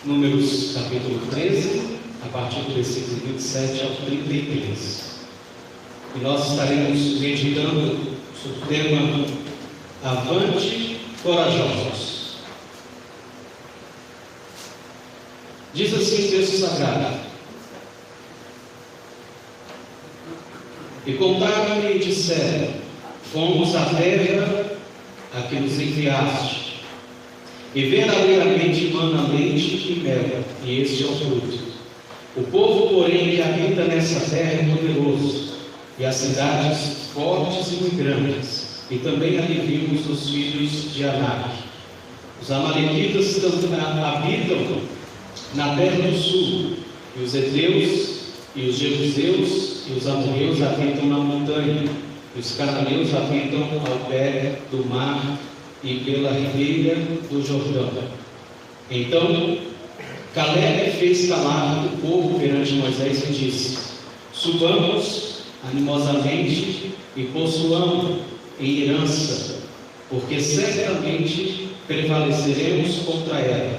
Números capítulo 13, a partir do versículo 27 ao 33. E nós estaremos meditando sobre o tema Avante, corajosos. Diz assim o texto sagrado: E contaram-me e disseram: Fomos à terra a que nos enviaste, e verdadeiramente mana leite e mel, e este é o fruto. O povo, porém, que habita nessa terra é poderoso, e as cidades fortes e muito grandes, e também ali vimos os filhos de Anak. Os amalequitas habitam na terra do sul, e os heteus, e os jebuseus, e os amorreus habitam na montanha, e os cananeus habitam ao pé do mar e pela ribeira do Jordão. Então Caleb fez calar o povo perante Moisés e disse: Subamos animosamente e possuamos em herança, porque certamente prevaleceremos contra ela.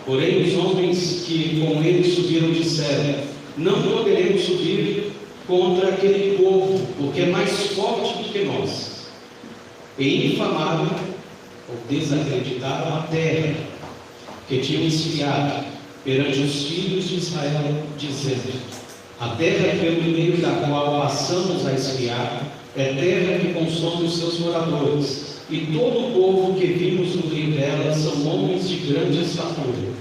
Porém os homens que com ele subiram disseram: Não poderemos subir contra aquele povo, porque é mais forte do que nós. E infamaram ou desacreditaram a terra que tinham espiado perante os filhos de Israel, dizendo: A terra pelo meio da qual passamos a espiar é terra que consome os seus moradores, e todo o povo que vimos no meio dela são homens de grande estatura.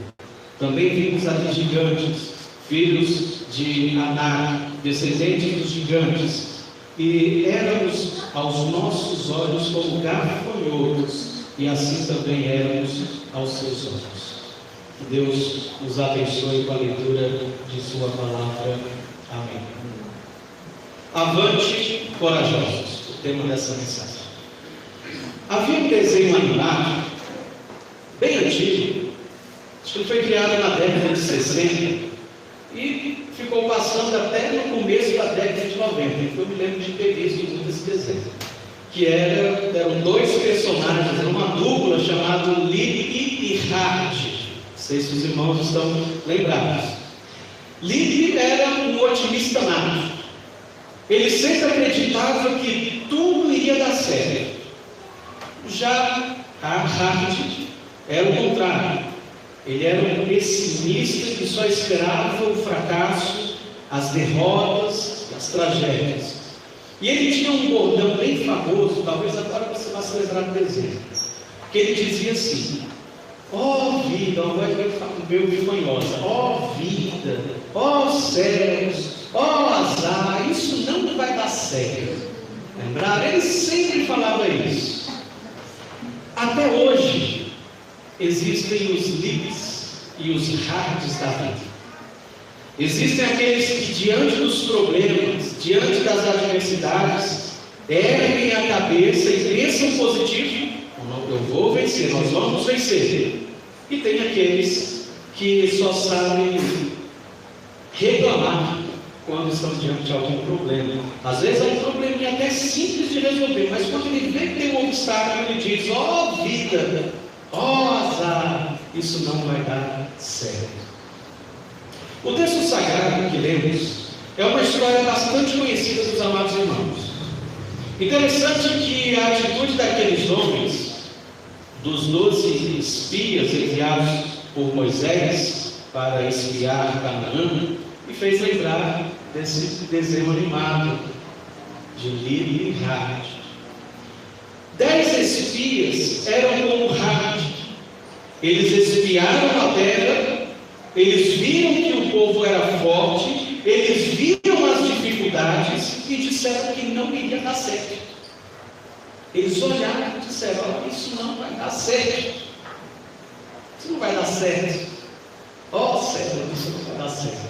Também vimos ali gigantes, filhos de Anak, descendentes dos gigantes, e éramos aos nossos olhos como gafanhotos, e assim também éramos aos seus olhos. Que Deus nos abençoe com a leitura de sua palavra. Amém. Avante, corajosos, o tema dessa mensagem. Havia um desenho animado bem antigo, acho que foi criado na década de 60 e ficou passando até no começo da década de 90. Eu me lembro de ter visto muito esse desenho, que eram dois personagens, era uma dupla chamada Lili e Hart. Não sei se os irmãos estão lembrados. Lili era um otimista nato. Ele sempre acreditava que tudo iria dar certo. Já Hart era o contrário. Ele era um pessimista que só esperava o fracasso, as derrotas, as tragédias. E ele tinha um bordão bem famoso, talvez agora você vá se lembrar do desenho, que ele dizia assim: ó vida, uma voz meio vergonhosa, ó vida, ó céus, ó azar, isso não vai dar certo. Lembraram? Ele sempre falava isso. Até hoje existem os Libes e os Hards da vida. Existem aqueles que, diante dos problemas, diante das adversidades, erguem a cabeça e pensam positivo: eu vou vencer, nós vamos vencer. E tem aqueles que só sabem reclamar quando estão diante de algum problema. Às vezes é um probleminha até simples de resolver, mas quando ele vê que tem um obstáculo, ele diz: ó vida, ó azar, isso não vai dar certo. O texto sagrado que lemos é uma história bastante conhecida dos amados irmãos. Interessante que a atitude daqueles homens, dos 12 espias enviados por Moisés para espiar Canaã, me fez lembrar desse desenho animado de Lili e Hart. 10 espias eram como Hart. Eles espiaram a terra, eles viram que o povo era forte, eles viram as dificuldades e disseram que não iria dar certo. Eles olharam e disseram: oh, isso não vai dar certo. Isso não vai dar certo. Oh, Senhor, isso não vai dar certo.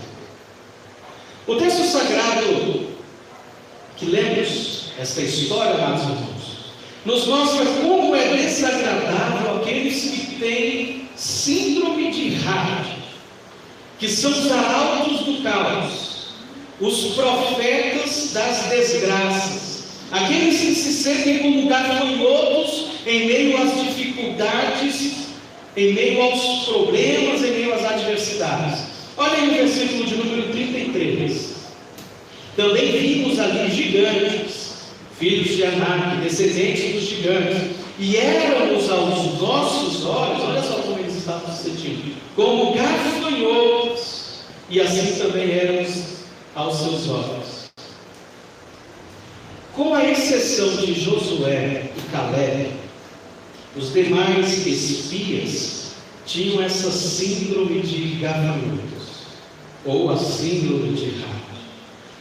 O texto sagrado que lemos, esta história, amados irmãos, nos mostra como é desagradável aqueles que têm síndrome de Hart, que são os arautos do caos, os profetas das desgraças, aqueles que se sentem como gafanhotos em meio às dificuldades em meio aos problemas, em meio às adversidades. Olha aí o versículo de número 33. Também vimos ali gigantes, filhos de Anak, descendentes dos gigantes, e éramos aos nossos olhos, olha só como eles estavam se sentindo, como gafanhotos, e assim também éramos aos seus olhos. Com a exceção de Josué e Caleb, os demais espias tinham essa síndrome de gafanhotos, ou a síndrome de rato.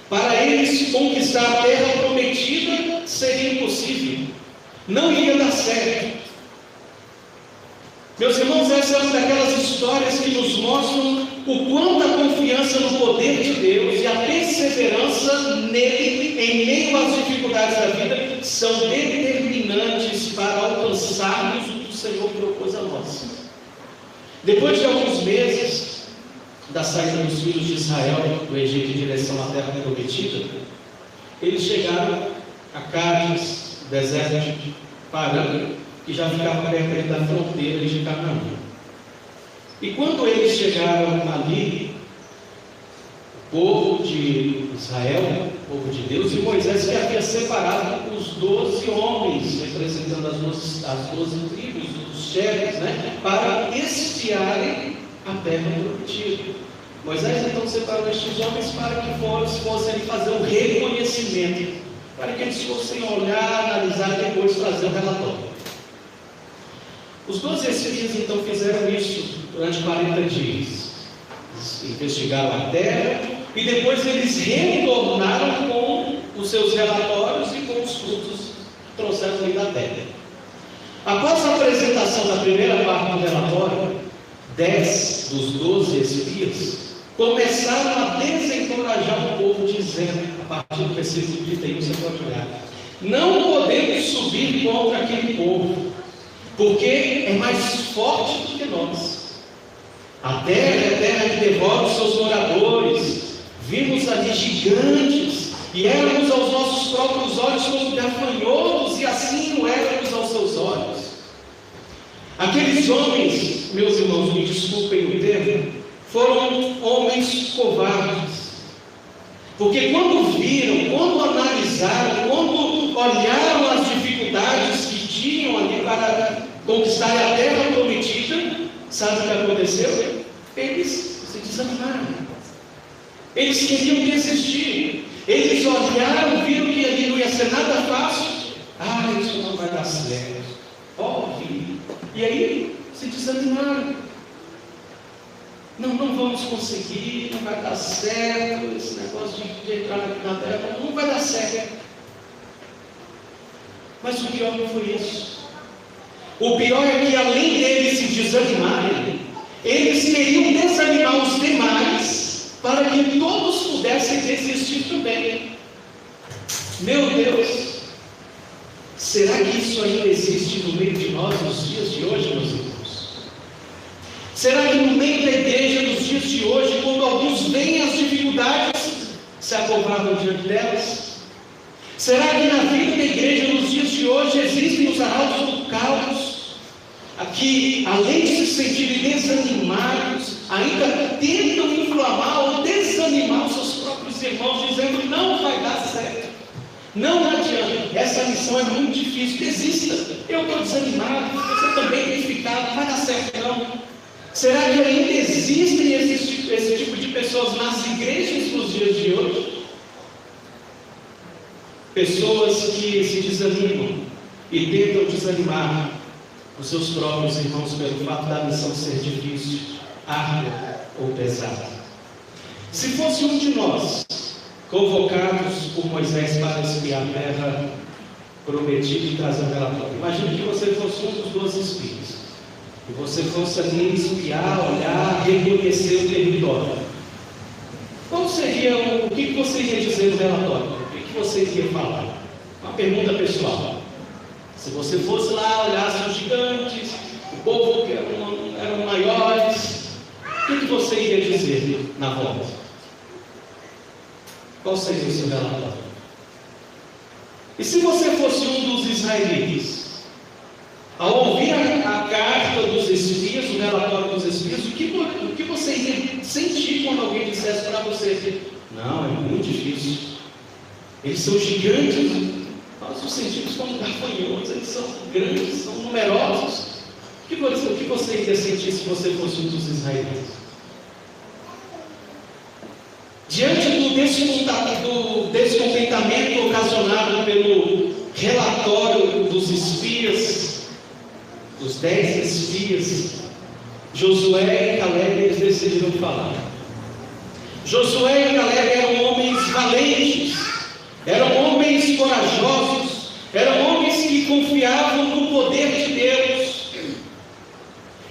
Para eles, conquistar a terra prometida seria impossível, não ia dar certo. Meus irmãos, essa é uma daquelas histórias que nos mostram o quanto a confiança no poder de Deus e a perseverança nele, em meio às dificuldades da vida, são determinantes para alcançarmos o que o Senhor propôs a nós. Depois de alguns meses da saída dos filhos de Israel do Egito em direção à terra prometida, eles chegaram a Cádiz, deserto de Parã, que já ficava perto da fronteira de Canaã. E quando eles chegaram ali, o povo de Israel, o povo de Deus, e Moisés que havia separado os 12 homens, representando as 12 tribos, os chefes, para espiarem a terra prometida. Moisés então separou estes homens para que fossem fazer um reconhecimento, para que eles fossem olhar, analisar e depois trazer um relatório. Os 12 espias então fizeram isso durante 40 dias. Eles investigaram a terra e depois eles retornaram com os seus relatórios e com os frutos que trouxeram da terra. Após a apresentação da primeira parte do relatório, 10 dos 12 espias começaram a desencorajar o povo, dizendo, a partir do versículo 31, você pode olhar: não podemos subir contra aquele povo, porque é mais forte do que nós. A terra é terra que devora os seus moradores. Vimos ali gigantes, e éramos aos nossos próprios olhos como gafanhotos, e assim o éramos aos seus olhos. Aqueles homens, meus irmãos, me desculpem o termo, foram homens covardes. Porque quando viram, quando analisaram, quando olharam as dificuldades que tinham ali para conquistar a terra prometida, sabe o que aconteceu? Eles se desanimaram. Eles queriam desistir. Eles olharam, viram que ali não ia ser nada fácil. Isso não vai dar certo. E aí se desanimaram. Não vamos conseguir, não vai dar certo, esse negócio de entrar na terra não vai dar certo. Mas o pior não foi isso. O pior é que, além deles se desanimarem, eles queriam desanimar os demais para que todos pudessem desistir também. Meu Deus, será que isso ainda existe no meio de nós nos dias de hoje, meus irmãos? Será que no meio da igreja nos dias de hoje, quando alguns veem as dificuldades, se acovardam diante delas? Será que na vida da igreja nos dias de hoje existem os arautos do caos, que além de se sentirem desanimados, ainda tentam inflamar ou desanimar os seus próprios irmãos, dizendo: não vai dar certo, não adianta, essa missão é muito difícil, desista, eu estou desanimado, você também tem ficado, não vai dar certo não. Será que ainda existem esse tipo de pessoas nas igrejas nos dias de hoje? Pessoas que se desanimam e tentam desanimar os seus próprios irmãos pelo fato da missão ser difícil, árdua ou pesada. Se fosse um de nós, convocados por Moisés para espiar a terra prometida e trazer um relatório, imagine que você fosse um dos 12 espias, e você fosse ali espiar, olhar, reconhecer o território. Qual seria, o que você ia dizer no relatório? O que você iria falar? Uma pergunta pessoal. Se você fosse lá, olhasse os gigantes, o povo que eram maiores, o que você iria dizer na volta? Qual seria o seu relatório? E se você fosse um dos israelitas, ao ouvir a carta dos espias, você. Não, é muito difícil. Eles são gigantes, nós os sentimos como gafanhotos, eles são grandes, são numerosos. O que você iria sentir se você fosse um dos israelitas? Diante do descontentamento ocasionado pelo relatório dos espias, dos 10 espias, Josué e Caleb, eles decidiram falar. Josué e Caleb eram homens valentes, eram homens corajosos, eram homens que confiavam no poder de Deus.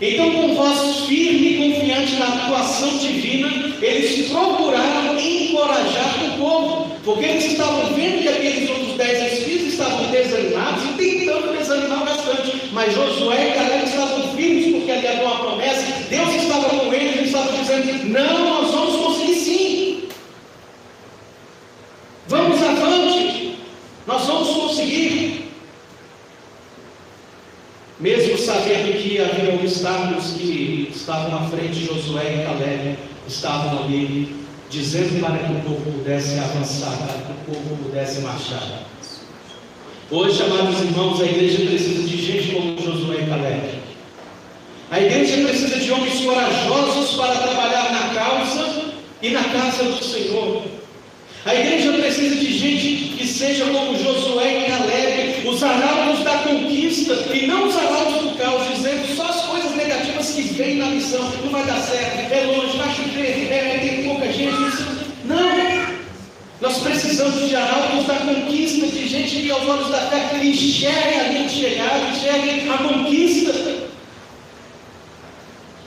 Então, com voz firme e confiante na atuação divina, eles procuraram encorajar o povo, porque eles estavam vendo que aqueles outros 10 espias estavam desanimados e tentando desanimar o restante. Mas Josué e Caleb estavam firmes, porque ali havia uma promessa, Deus estava com eles, eles estavam dizendo: não, nós vamos conseguir sim. Vamos avante, nós vamos conseguir. Mesmo sabendo que havia obstáculos que estavam à frente, Josué e Caleb estavam ali, dizendo para que o povo pudesse avançar, para que o povo pudesse marchar. Hoje, amados irmãos, a igreja precisa de gente como Josué e Caleb. A igreja precisa de homens corajosos para trabalhar na causa e na casa do Senhor. A igreja precisa de gente que seja como Josué e Caleb, os arautos da conquista e não os arautos do caos, dizendo só as coisas negativas que vêm na missão. Não vai dar certo, é longe, vai chover, tem pouca gente. Não! Nós precisamos de arautos da conquista, de gente que aos olhos da fé enxergue a linha de chegada, enxergue a conquista.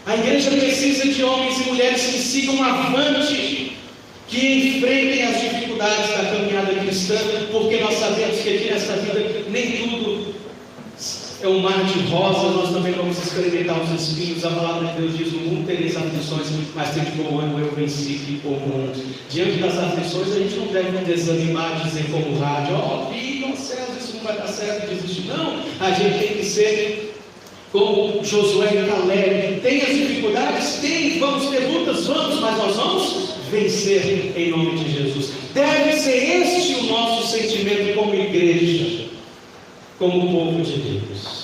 A igreja precisa de homens e mulheres que sigam avante, que enfrentem as dificuldades da caminhada cristã, porque nós sabemos que aqui nesta vida nem tudo é um mar de rosas, nós também vamos experimentar os espinhos. A palavra de Deus diz: no mundo tereis aflições, mas tem de bom ânimo, eu venci o mundo. Diante das aflições, a gente não deve desanimar, dizer como rádio: ó, filho, céus, isso não vai dar certo, desiste. Não, a gente tem que ser como Josué e Caleb. Tem as dificuldades? Tem. Vamos ter lutas? Vamos, mas nós vamos vencer em nome de Jesus. Deve ser este o nosso sentimento como igreja, como povo de Deus.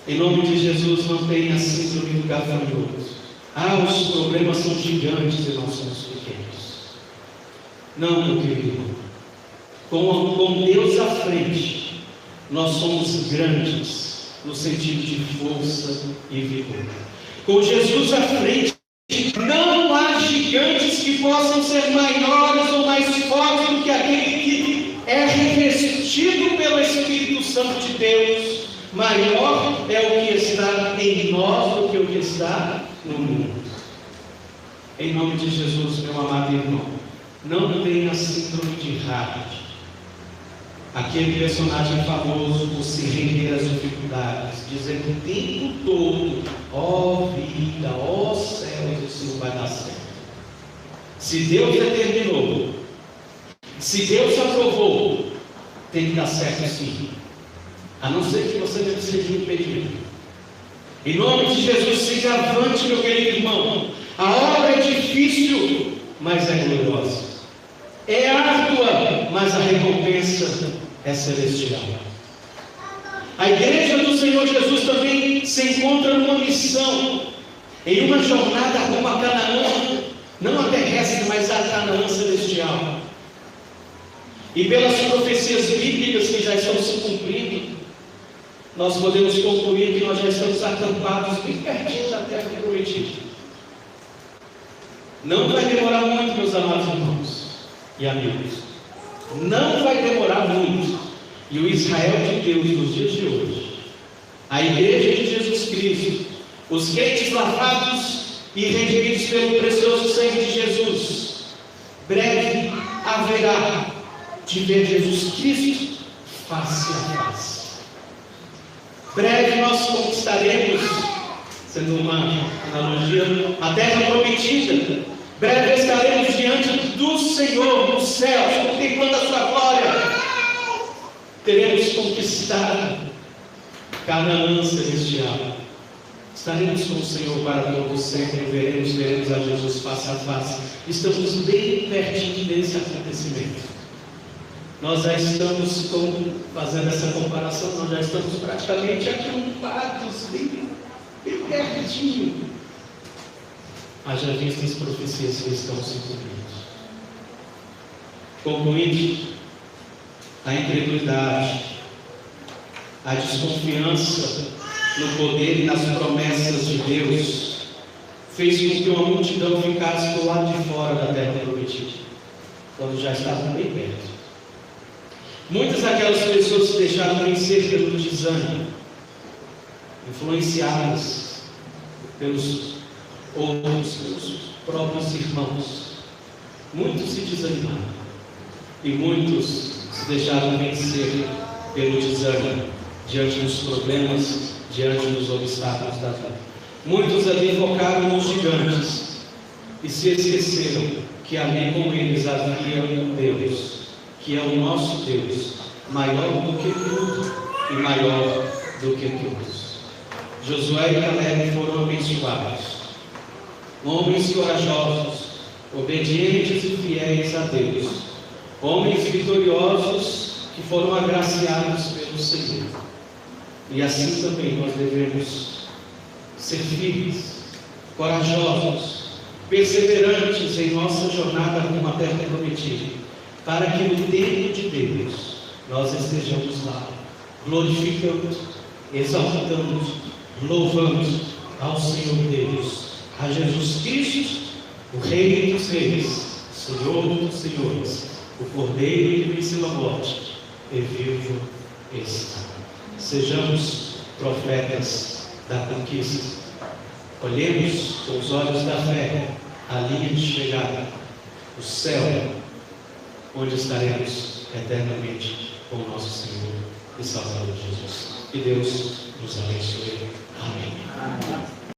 Em nome de Jesus, não tenha a síndrome do gafanhoto. Os problemas são gigantes e nós somos pequenos. Não, meu querido. Com Deus à frente, nós somos grandes no sentido de força e vigor. Com Jesus à frente, não há gigantes que possam ser maiores ou mais fortes do que aquele que é revestido pelo Espírito Santo de Deus. Maior é o que está em nós do que o que está no mundo. Em nome de Jesus, meu amado irmão, não tenha síndrome de Raab, aquele personagem famoso por se render às dificuldades, dizendo o tempo todo: ó vida, ó céus, isso não vai dar certo. Se Deus determinou, se Deus aprovou, tem que dar certo sim, a não ser que você deve ser impedido. Em nome de Jesus, siga avante, meu querido irmão. A obra é difícil, mas é gloriosa. É árdua, mas a recompensa é celestial. A igreja do Senhor Jesus também se encontra numa missão, em uma jornada rumo a Canaã, não a terrestre, mas a Canaã celestial. E pelas profecias bíblicas que já estão se cumprindo, nós podemos concluir que nós já estamos acampados bem pertinho da terra prometida. Não vai demorar muito, meus amados irmãos e amigos. Não vai demorar muito. E o Israel de Deus nos dias de hoje, a igreja de Jesus Cristo, os crentes lavados e redimidos pelo precioso sangue de Jesus, breve haverá de ver Jesus Cristo face a face. Breve nós conquistaremos, sendo uma analogia, a terra prometida. Breve estaremos diante do Senhor nos céus, contemplando a sua glória. Teremos conquistado Canaã celestial. Estaremos com o Senhor para todo sempre, veremos a Jesus face a face. Estamos bem pertinho desse acontecimento. Nós já estamos, fazendo essa comparação, nós já estamos praticamente acampados, bem pertinho. Haja visto as profecias que estão se cumprindo. Concluindo, a incredulidade, a desconfiança no poder e nas promessas de Deus fez com que uma multidão ficasse do lado de fora da terra prometida, quando já estavam bem perto. Muitas daquelas pessoas se deixaram vencer pelo desânimo, influenciadas pelos outros, pelos próprios irmãos. Muitos se desanimaram e muitos se deixaram vencer pelo desânimo diante dos problemas, diante dos obstáculos da vida. Muitos ali focaram nos gigantes e se esqueceram que ali com eles havia um Deus, que é o nosso Deus, maior do que tudo e maior do que todos. Josué e Caleb foram abençoados, homens corajosos, obedientes e fiéis a Deus, homens vitoriosos que foram agraciados pelo Senhor. E assim também nós devemos ser firmes, corajosos, perseverantes em nossa jornada rumo à terra prometida, para que no tempo de Deus nós estejamos lá, glorificando, exaltando, louvando ao Senhor Deus, a Jesus Cristo, o Rei dos Reis, Senhor dos Senhores, o Cordeiro que venceu a morte e vivo está. Sejamos profetas da conquista. Olhemos com os olhos da fé a linha de chegada, o céu, onde estaremos eternamente com o nosso Senhor e Salvador Jesus. Que Deus nos abençoe. Amém.